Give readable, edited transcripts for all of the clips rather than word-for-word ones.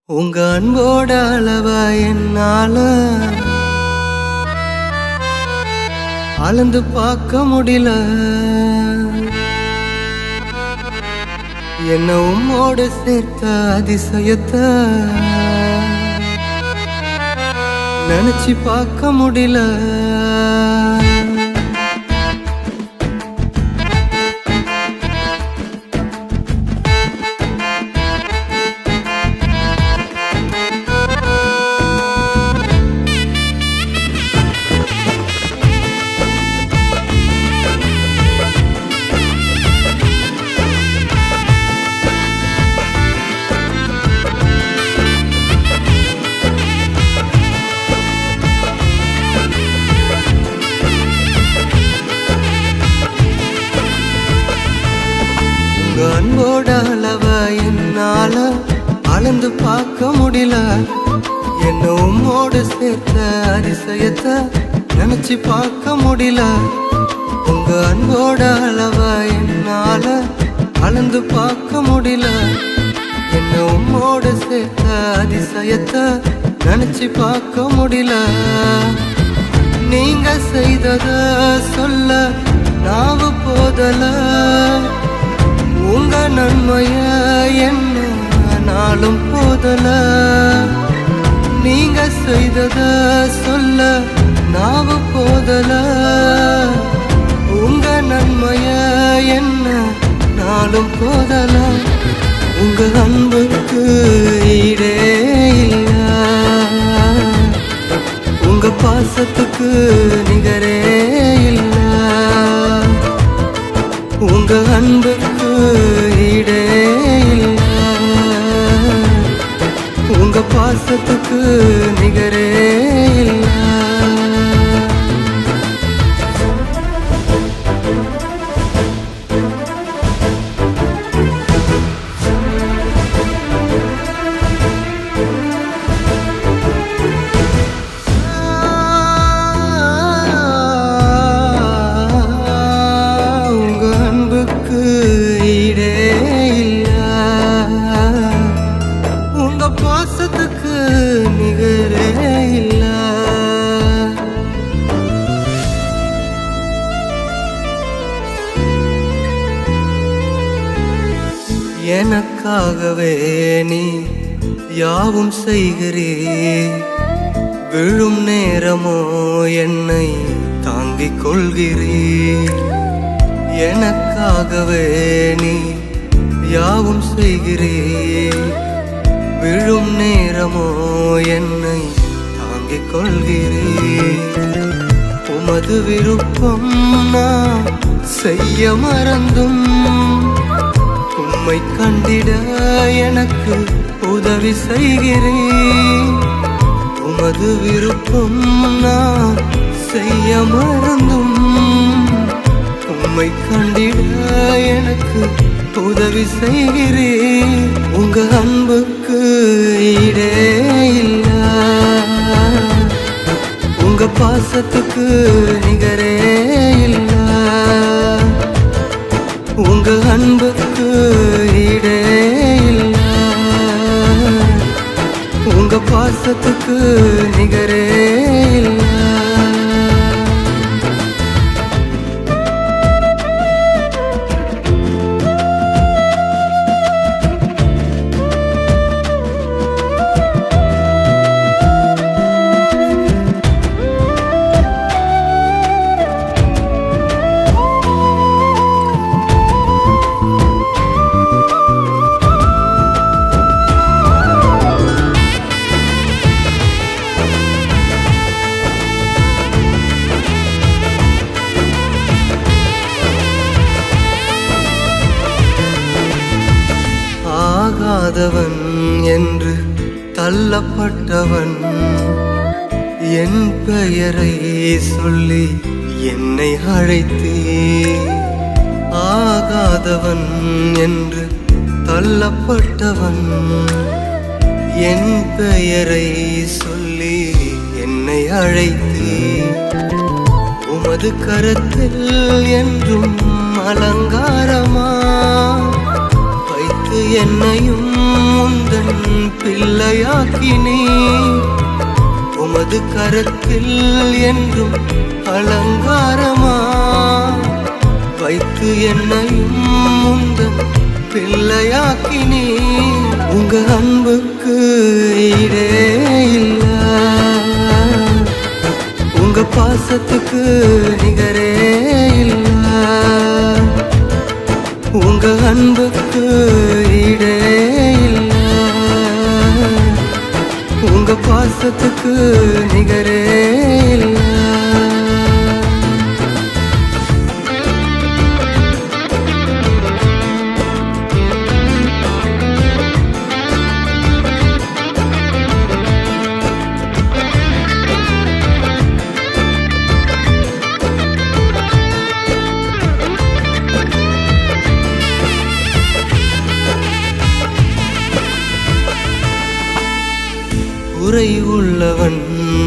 உங்க அன்போட அளவா என்னால அளந்து பார்க்க முடியல. என்ன உம்மோடு சேர்த்த அதிசயத்தை நினைச்சு பார்க்க முடியல. அன்போட அளவா என்னால அளந்து பார்க்க முடியல. என்ன உம்மோடு சேர்த்த அதிசயத்தை நினைச்சு பார்க்க முடியல. உங்க அன்போட அளவா என்னால அளந்து பார்க்க முடியல. என்ன உம்மோடு சேர்த்த அதிசயத்தை நினைச்சு பார்க்க முடியல. நீங்க செய்தத சொல்ல நாவு போதல. உங்க நன்மைய என்ன நாளும் போதல. நீங்க செய்தத சொல்ல நாவு போதல. உங்க நன்மைய என்ன நாளும் போதல. உங்க அன்புக்கு ஈடே இல்ல. உங்க பாசத்துக்கு நிகரே இல்ல. உங்க அன்புக்கு ஈடே இல்ல. உங்க பாசத்துக்கு நிகரே இல்ல. பாசத்துக்கு நிகரே இல்ல. எனக்காகவே நீ யாவும் செய்கிறீ. விழும் நேரமோ என்னை தாங்கிக் கொள்கிறீ. எனக்காகவே நீ யாவும் செய்கிறீ. விழும் நேரமோ என்னை தாங்கிக் கொள்கிறீர். உமது விருப்பம் நான் செய்ய மறந்தும் உம்மை கண்டிட எனக்கு உதவி செய்கிறீர். உமது விருப்பம் நான் செய்ய மறந்தும் உம்மை கண்டிட எனக்கு உதவி செய்கிறீர். உங்க அன்புக்கு ஈடே இல்ல. உங்க பாசத்துக்கு நிகரே இல்ல. உங்க அன்புக்கு ஈடே இல்ல. உங்க பாசத்துக்கு நிகரே இல்ல. ஆகாதவன் என்று தள்ளப்பட்டவன் என் பெயரை சொல்லி என்னை அழைத்தே. ஆகாதவன் என்று தள்ளப்பட்டவன் என் பெயரை சொல்லி என்னை அழைத்தே. உமது கரத்தில் என்றும் அலங்காரமா வைத்து என்னையும் உந்தன் பிள்ளையாக்கினே உமது கரத்தில் என்றும் அலங்காரமா வைத்து என்னையும் உந்தன் பிள்ளையாக்கினே உங்க அன்புக்கு ஈடே இல்ல உங்க பாசத்துக்கு நிகரே இல்ல உங்க அன்புக்கு ஈடே இல்ல உங்க பாசத்துக்கு நிகரே இல்ல குறை உள்ளவன்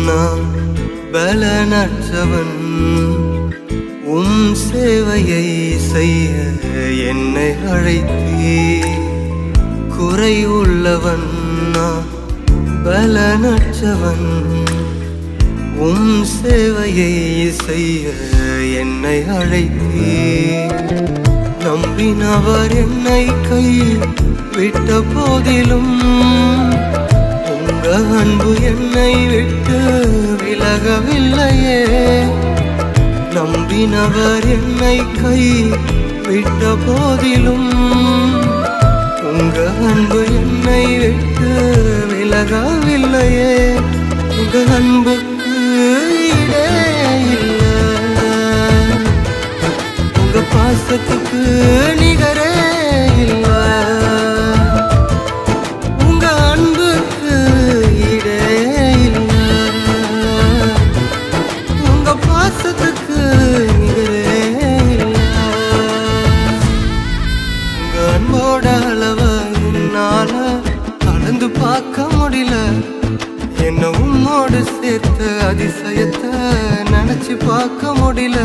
நான் பலனற்றவன் சேவையை செய்ய என்னை அழைத்தே குறை உள்ளவன் நான் பலனற்றவன் சேவையை செய்ய என்னை அழைத்தே நம்பினவர் என்னை கை விட்ட போதிலும் அன்பு என்னை விட்டு விலகவில்லையே நம்பினவர் என்னை கை விட்ட போதிலும் உங்க அன்பு என்னை விட்டு விலகவில்லையே உங்க அன்புக்கு ஈடே இல்ல உங்க பாசத்துக்கு நிகரே இல்ல பார்க்க முடியல என்ன உன்னோடு சேர்த்த அதிசயத்தை நினைச்சு பார்க்க முடியல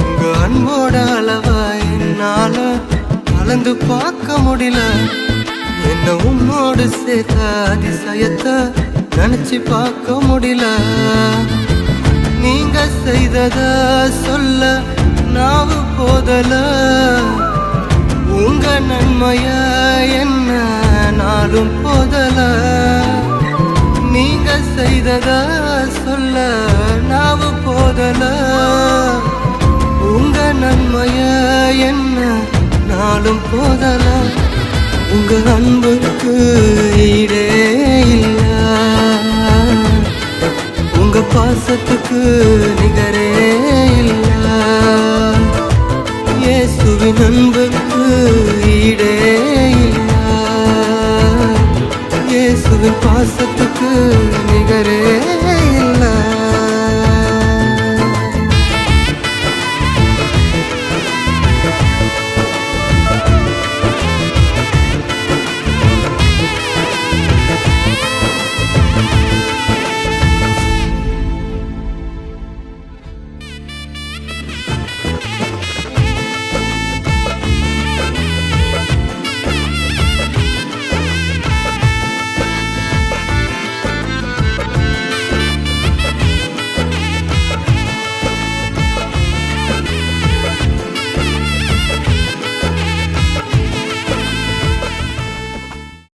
உங்க அன்போட அளவா என்னால கலந்து பார்க்க முடியல என்ன உன்னோடு சேர்த்த அதிசயத்தை நினைச்சு பார்க்க முடியல நீங்க செய்தத சொல்ல நாவு போதல உங்க நன்மைய என்ன நாளும் போதல நீங்க செய்தத சொல்ல நாவு போதல உங்க நன்மைய என்ன நாளும் போதல உங்க அன்புக்கு ஈடே இல்ல உங்க பாசத்துக்கு நிகரே இல்ல இயேசுவின் அன்புக்கு ஈடே இல்ல இயேசுவின் பாச